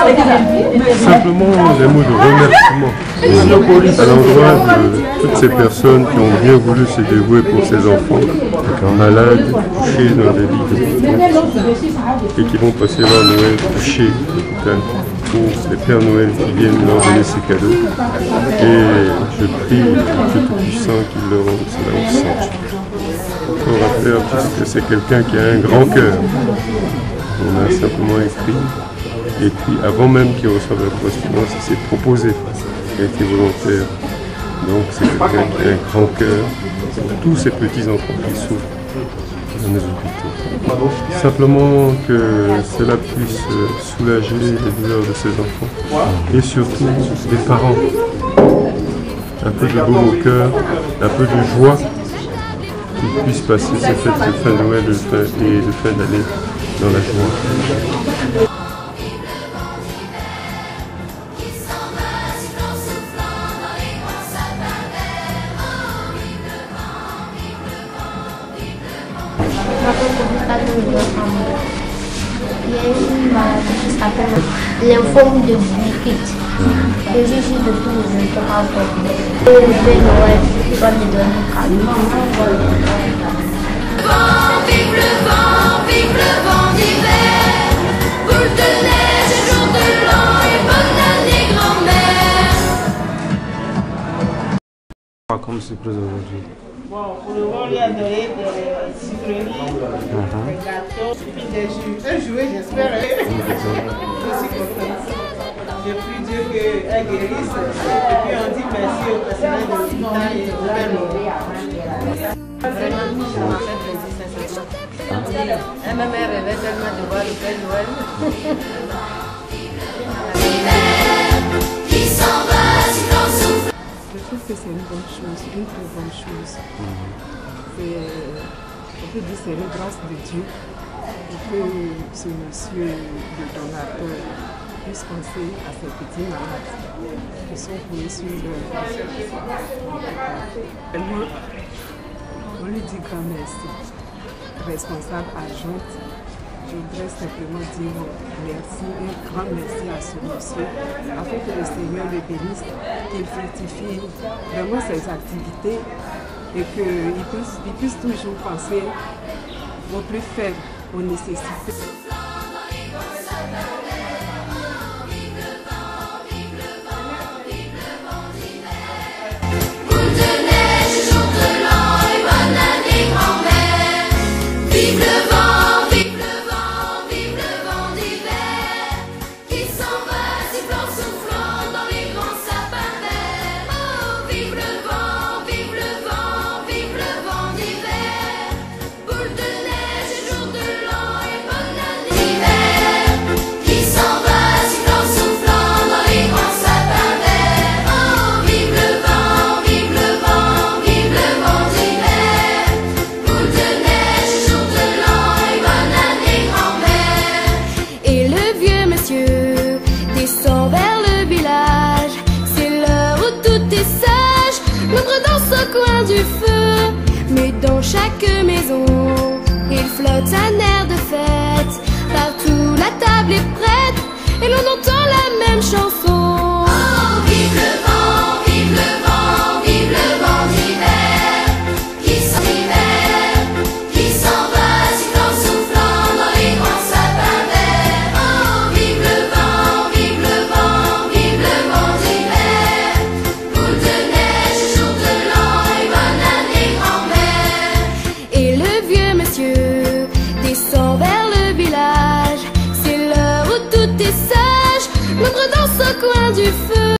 Simplement des mots de remerciement à l'endroit de toutes ces personnes qui ont bien voulu se dévouer pour ces enfants malades, couchés dans des lits d'hôpital et qui vont passer leur Noël couchés à l'hôpital pour les Pères Noël qui viennent leur donner ces cadeaux. Et je prie le Dieu Tout-Puissant qu'il leur rende cela aussi. Encore à faire puisque c'est quelqu'un qui a un grand cœur. On a simplement écrit. Et puis avant même qu'il reçoive la correspondance, il s'est proposé, il a été volontaire. Donc c'est quelqu'un qui a un grand cœur pour tous ces petits-enfants qui souffrent dans les hôpitaux. Simplement que cela puisse soulager les douleurs de ces enfants et surtout des parents. Un peu de baume au cœur, un peu de joie qu'ils puissent passer ces fêtes de fin de Noël et de fin d'année dans la joie. Il y a une maladie qui s'appelle lymphome de Burkitt. Le juge de tous les interrogatoires. Le Père Noël va me donner un cadeau. Vive le vent d'hiver, boule de neige, jour de l'an et bonne année grand-mère. Comme surprise aujourd'hui. Bon, pour le moment, on lui a donné des sucreries, des gâteaux, puis des jus. Un jouet, j'espère. Je suis contente. Je prie Dieu qu'elle guérisse. Et puis on dit merci au personnel de l'hôpital et au Père Noël. Vraiment, je m'en fais plaisir, sincèrement. Ma mère rêvait tellement de voir le Père Noël. Je trouve que c'est une bonne chose, une très bonne chose. On peut dire que c'est une grâce de Dieu que ce monsieur le donateur puisse penser à ces petits malades qui sont coulés sur leur on lui dit grand merci. Responsable adjointe, je voudrais simplement dire merci, un grand merci à ce monsieur, afin que le Seigneur le bénisse, qu'il fructifie vraiment ses activités et qu'il puisse toujours penser aux plus faibles, aux nécessités. Du feu, mais dans chaque maison, il flotte un air de fête. Partout la table est prête et l'on entend la même chanson. Oh, vive le vent, vive le vent, vive le vent d'hiver, qui s'en va sifflant, soufflant dans les grands sapins verts. Oh, vive le vent, vive le vent, vive le vent d'hiver, boule de neige, jour de l'an. Et le vieux monsieur descend vers le village. C'est l'heure où tout est sage. L'ombre dans ce coin du feu.